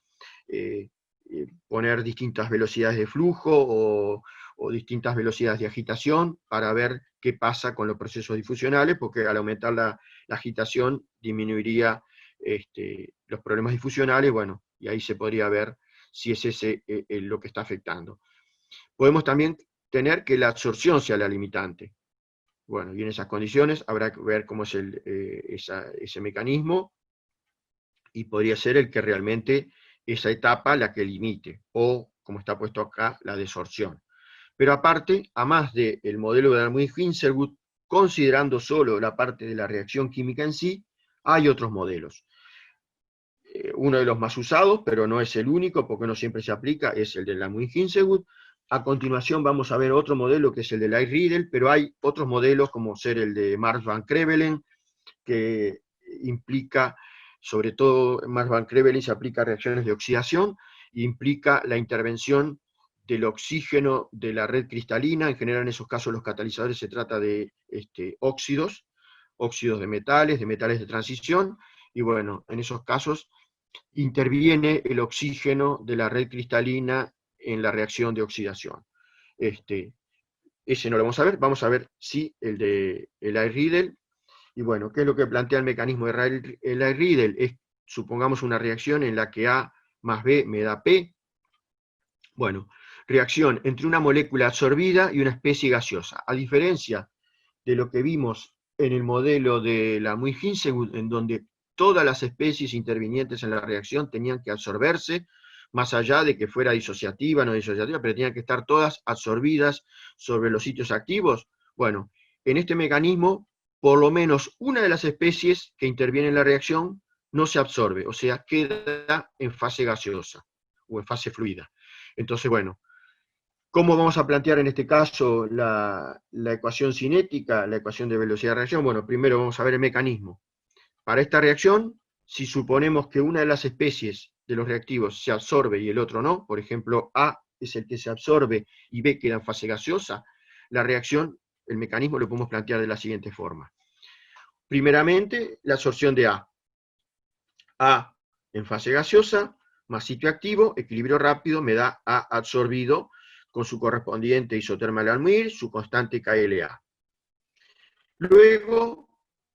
poner distintas velocidades de flujo o distintas velocidades de agitación para ver qué pasa con los procesos difusionales, porque al aumentar la agitación disminuiría los problemas difusionales, bueno, y ahí se podría ver si es ese lo que está afectando. Podemos también tener que la absorción sea la limitante. Bueno, y en esas condiciones habrá que ver cómo es ese mecanismo, y podría ser el que realmente esa etapa la que limite, o, como está puesto acá, la desorción. Pero aparte, a más del modelo de Darwin-Hinselwood, considerando solo la parte de la reacción química en sí, hay otros modelos. Uno de los más usados, pero no es el único, porque no siempre se aplica, es el de Darwin-Hinselwood. A continuación vamos a ver otro modelo, que es el de Light-Riedel, pero hay otros modelos, como ser el de Marx van Crevelen, que implica, sobre todo Marx van Crevelen se aplica a reacciones de oxidación, e implica la intervención del oxígeno de la red cristalina. En general en esos casos los catalizadores se trata de óxidos de metales de transición, y bueno, en esos casos interviene el oxígeno de la red cristalina en la reacción de oxidación. Ese no lo vamos a ver si el de Light-Riedel. Y bueno, ¿qué es lo que plantea el mecanismo de Light-Riedel? Es, supongamos, una reacción en la que A más B me da P. Bueno, reacción entre una molécula absorbida y una especie gaseosa. A diferencia de lo que vimos en el modelo de la Muir-Hinselwood, en donde todas las especies intervinientes en la reacción tenían que absorberse, más allá de que fuera disociativa, no disociativa, pero tenían que estar todas absorbidas sobre los sitios activos. Bueno, en este mecanismo, por lo menos una de las especies que interviene en la reacción no se absorbe, o sea, queda en fase gaseosa o en fase fluida. Entonces, bueno, ¿cómo vamos a plantear en este caso la ecuación cinética, la ecuación de velocidad de reacción? Bueno, primero vamos a ver el mecanismo. Para esta reacción, si suponemos que una de las especies de los reactivos se absorbe y el otro no, por ejemplo, A es el que se absorbe y B queda en fase gaseosa, la reacción, el mecanismo lo podemos plantear de la siguiente forma. Primeramente, la absorción de A. A en fase gaseosa, más sitio activo, equilibrio rápido, me da A absorbido con su correspondiente isoterma de Muir, su constante KLA. Luego,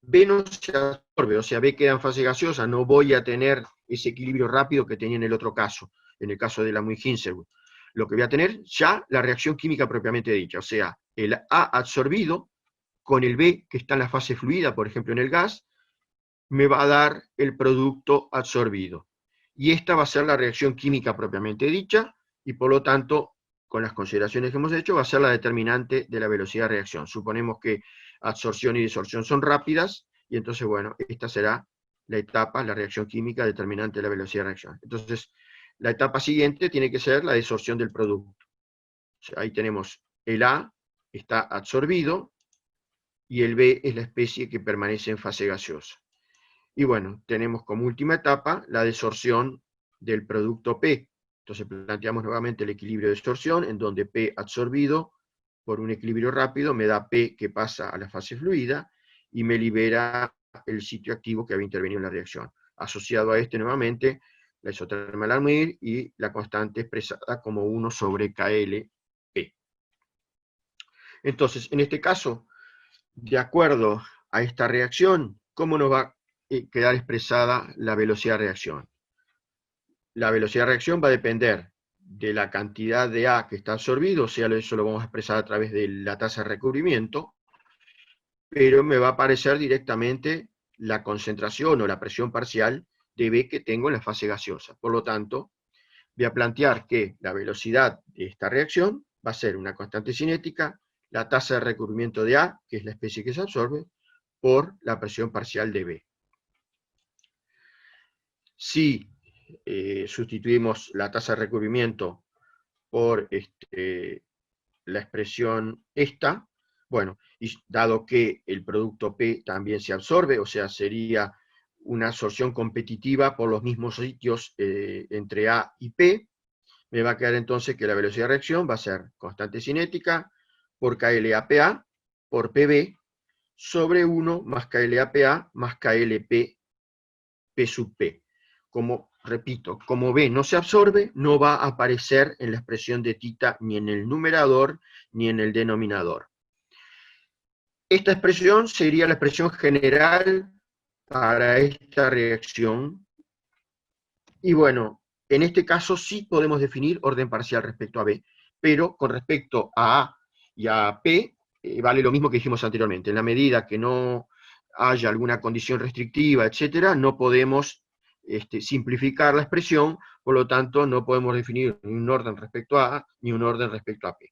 B no se absorbe, o sea, B queda en fase gaseosa, no voy a tener ese equilibrio rápido que tenía en el otro caso, en el caso de la Muir-Hinselwood. Lo que voy a tener ya la reacción química propiamente dicha, o sea, el A absorbido con el B que está en la fase fluida, por ejemplo en el gas, me va a dar el producto absorbido. Y esta va a ser la reacción química propiamente dicha, y por lo tanto, con las consideraciones que hemos hecho, va a ser la determinante de la velocidad de reacción. Suponemos que absorción y disorción son rápidas, y entonces, bueno, esta será la etapa, la reacción química determinante de la velocidad de reacción. Entonces, la etapa siguiente tiene que ser la desorción del producto. O sea, ahí tenemos el A, está absorbido, y el B es la especie que permanece en fase gaseosa. Y bueno, tenemos como última etapa la desorción del producto P. Entonces planteamos nuevamente el equilibrio de desorción, en donde P absorbido por un equilibrio rápido me da P que pasa a la fase fluida y me libera el sitio activo que había intervenido en la reacción. Asociado a este nuevamente la isoterma del almidón y la constante expresada como 1 sobre KLP. Entonces, en este caso, de acuerdo a esta reacción, ¿cómo nos va a quedar expresada la velocidad de reacción? La velocidad de reacción va a depender de la cantidad de A que está absorbido, o sea, eso lo vamos a expresar a través de la tasa de recubrimiento, pero me va a aparecer directamente la concentración o la presión parcial de B que tengo en la fase gaseosa. Por lo tanto, voy a plantear que la velocidad de esta reacción va a ser una constante cinética, la tasa de recubrimiento de A, que es la especie que se absorbe, por la presión parcial de B. Si sustituimos la tasa de recubrimiento por la expresión esta, bueno, y dado que el producto P también se absorbe, o sea, sería una absorción competitiva por los mismos sitios entre A y P, me va a quedar entonces que la velocidad de reacción va a ser constante cinética por KLAPA por PB sobre 1 más KLAPA más KLP P sub P. Como, repito, como B no se absorbe, no va a aparecer en la expresión de tita ni en el numerador ni en el denominador. Esta expresión sería la expresión general para esta reacción. Y bueno, en este caso sí podemos definir orden parcial respecto a B, pero con respecto a A y a P, vale lo mismo que dijimos anteriormente. En la medida que no haya alguna condición restrictiva, etcétera, no podemos simplificar la expresión, por lo tanto no podemos definir ni un orden respecto a A ni un orden respecto a P.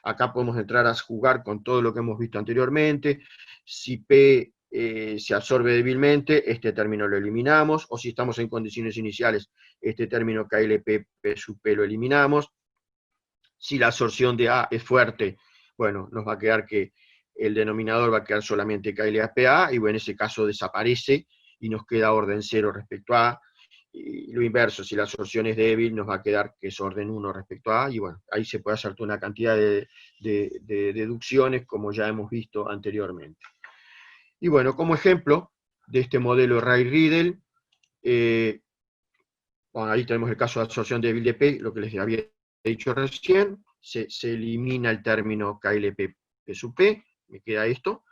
Acá podemos entrar a jugar con todo lo que hemos visto anteriormente. Si P se absorbe débilmente, este término lo eliminamos, o si estamos en condiciones iniciales, este término KLP P sub P lo eliminamos. Si la absorción de A es fuerte, bueno, nos va a quedar que el denominador va a quedar solamente KLAPA, y bueno, en ese caso desaparece y nos queda orden 0 respecto a A. Y lo inverso, si la absorción es débil, nos va a quedar que es orden 1 respecto a A, y bueno, ahí se puede hacer toda una cantidad de deducciones, como ya hemos visto anteriormente. Y bueno, como ejemplo de este modelo Ray-Riddle, bueno, ahí tenemos el caso de absorción débil de P, lo que les había dicho recién, se elimina el término KLP P sub P, me queda esto.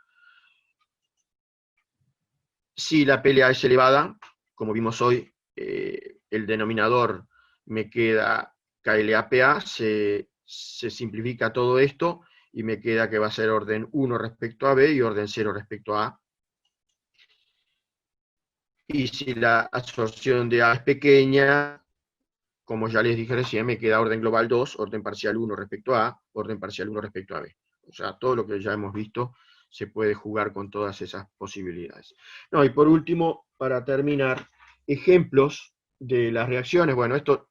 Si la PLA es elevada, como vimos hoy, el denominador me queda KLAPA, se simplifica todo esto, y me queda que va a ser orden 1 respecto a B y orden 0 respecto a A. Y si la absorción de A es pequeña, como ya les dije recién, me queda orden global 2, orden parcial 1 respecto a A, orden parcial 1 respecto a B. O sea, todo lo que ya hemos visto se puede jugar con todas esas posibilidades. No, y por último, para terminar, ejemplos de las reacciones. Bueno, esto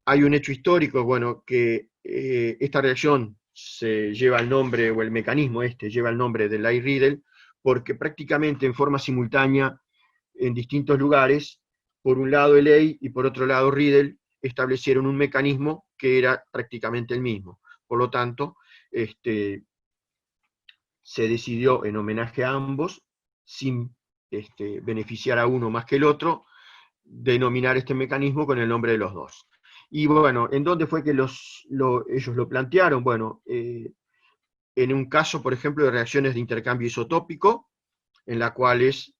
hay un hecho histórico, bueno, que esta reacción se lleva el nombre, o el mecanismo lleva el nombre de Ray-Riddle, porque prácticamente en forma simultánea, en distintos lugares, por un lado Ley y por otro lado Riddle, establecieron un mecanismo que era prácticamente el mismo. Por lo tanto, se decidió, en homenaje a ambos, sin beneficiar a uno más que el otro, denominar este mecanismo con el nombre de los dos. Y bueno, ¿en dónde fue que ellos lo plantearon? Bueno, en un caso, por ejemplo, de reacciones de intercambio isotópico, en las cuales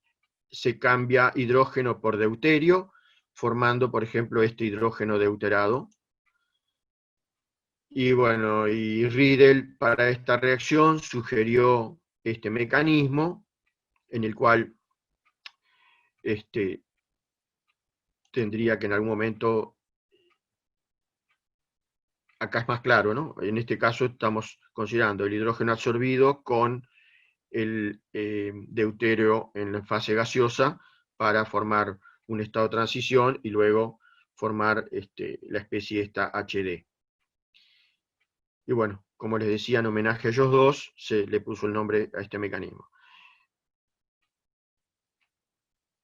se cambia hidrógeno por deuterio, formando, por ejemplo, este hidrógeno deuterado. Y bueno, y Riddle para esta reacción sugirió este mecanismo, en el cual tendría que en algún momento acá es más claro, ¿no? En este caso estamos considerando el hidrógeno absorbido con el deuterio en la fase gaseosa para formar un estado de transición y luego formar la especie esta HD. Y bueno, como les decía, en homenaje a ellos dos, se le puso el nombre a este mecanismo.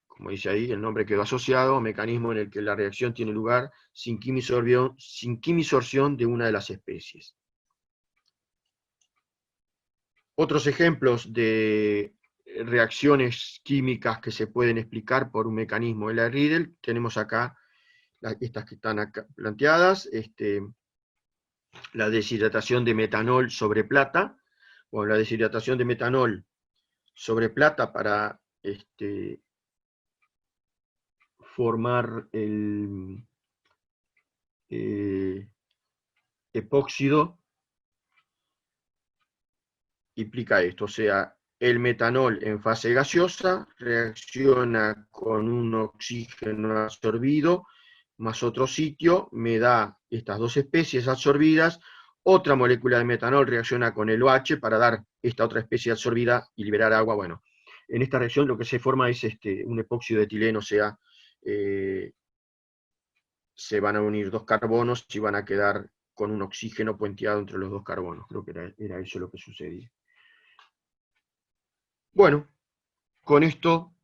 Como dice ahí, el nombre quedó asociado a un mecanismo en el que la reacción tiene lugar sin quimisorción de una de las especies. Otros ejemplos de reacciones químicas que se pueden explicar por un mecanismo de la Riedel, tenemos acá estas que están acá planteadas, la deshidratación de metanol sobre plata, o la deshidratación de metanol sobre plata para formar el epóxido, implica esto, o sea, el metanol en fase gaseosa reacciona con un oxígeno absorbido más otro sitio, me da estas dos especies absorbidas, otra molécula de metanol reacciona con el OH para dar esta otra especie absorbida y liberar agua. Bueno, en esta reacción lo que se forma es un epóxido de etileno, o sea, se van a unir dos carbonos y van a quedar con un oxígeno puenteado entre los dos carbonos. Creo que era eso lo que sucedía. Bueno, con esto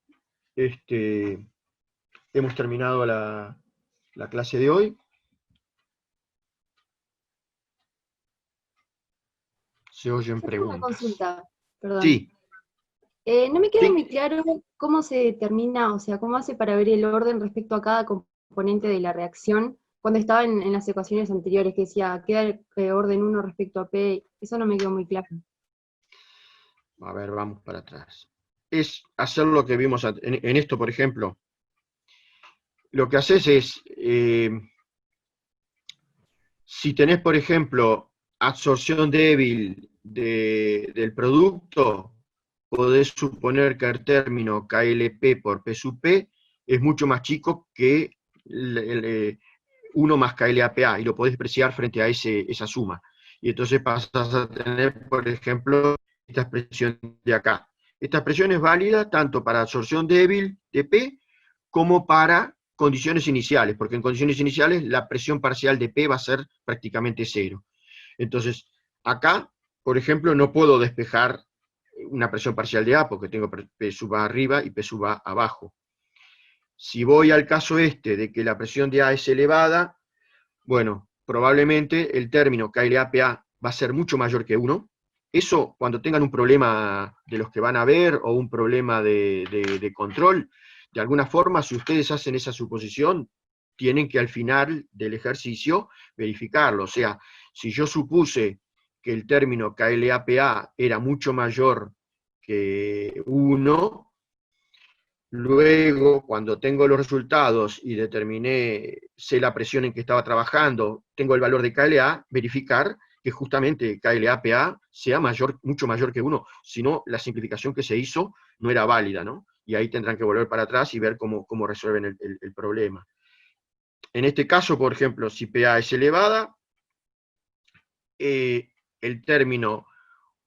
hemos terminado la clase de hoy. Se oyen
Yo tengo una
preguntas.
consulta, perdón.
Sí,
No me queda
sí.
muy claro cómo se determina, o sea, cómo hace para ver el orden respecto a cada componente de la reacción cuando estaba en las ecuaciones anteriores, que decía, queda el orden 1 respecto a P, eso no me quedó muy claro.
A ver, vamos para atrás. Es hacer lo que vimos en esto, por ejemplo. Lo que haces es, si tenés, por ejemplo, absorción débil del producto, podés suponer que el término KLP por P sub P es mucho más chico que 1 más KLAPA, y lo podés despreciar frente a esa suma. Y entonces pasas a tener, por ejemplo, esta expresión de acá. Esta expresión es válida tanto para absorción débil de P como para condiciones iniciales, porque en condiciones iniciales la presión parcial de P va a ser prácticamente cero. Entonces, acá, por ejemplo, no puedo despejar una presión parcial de A, porque tengo P sub A arriba y P sub A abajo. Si voy al caso de que la presión de A es elevada, bueno, probablemente el término KLAPA va a ser mucho mayor que 1. Eso, cuando tengan un problema de los que van a ver, o un problema de control, de alguna forma, si ustedes hacen esa suposición, tienen que al final del ejercicio verificarlo. O sea, si yo supuse que el término KLAPA era mucho mayor que 1, luego, cuando tengo los resultados y determiné, sé la presión en que estaba trabajando, tengo el valor de KLA, verificar que justamente KLA-PA sea mucho mayor que 1, si no, la simplificación que se hizo no era válida, ¿no? Y ahí tendrán que volver para atrás y ver cómo resuelven el problema. En este caso, por ejemplo, si PA es elevada, el término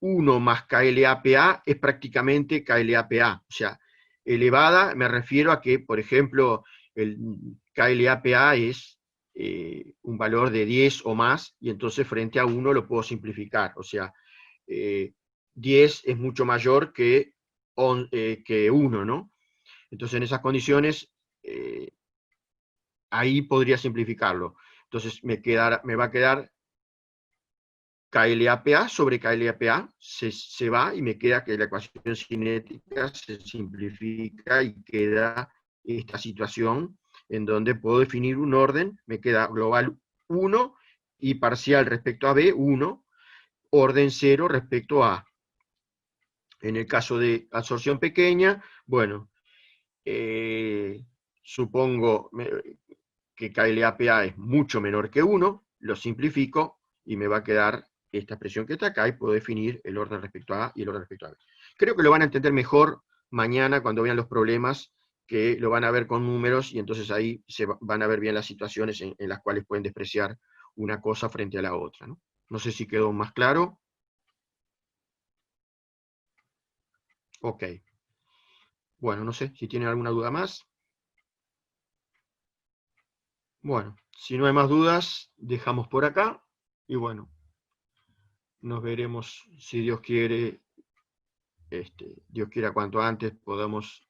1 más KLAPA es prácticamente KLAPA, o sea, elevada me refiero a que, por ejemplo, el KLAPA es un valor de 10 o más, y entonces frente a 1 lo puedo simplificar, o sea, 10 es mucho mayor que 1, ¿no? Entonces en esas condiciones, ahí podría simplificarlo. Entonces me va a quedar KLAPA sobre KLAPA, se va y me queda que la ecuación cinética se simplifica y queda esta situación en donde puedo definir un orden, me queda global 1 y parcial respecto a B, 1, orden 0 respecto a A. En el caso de absorción pequeña, bueno, supongo que KLAPA es mucho menor que 1, lo simplifico y me va a quedar esta expresión que está acá, y puedo definir el orden respecto a A y el orden respecto a B. Creo que lo van a entender mejor mañana cuando vean los problemas, que lo van a ver con números, y entonces ahí van a ver bien las situaciones en las cuales pueden despreciar una cosa frente a la otra, ¿no? No sé si quedó más claro. Ok. Bueno, no sé si tienen alguna duda más. Bueno, si no hay más dudas, dejamos por acá. Y bueno, nos veremos si Dios quiere, Dios quiera cuanto antes podamos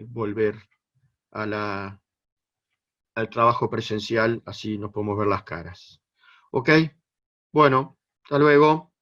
volver a al trabajo presencial, así nos podemos ver las caras. ¿Ok? Bueno, hasta luego.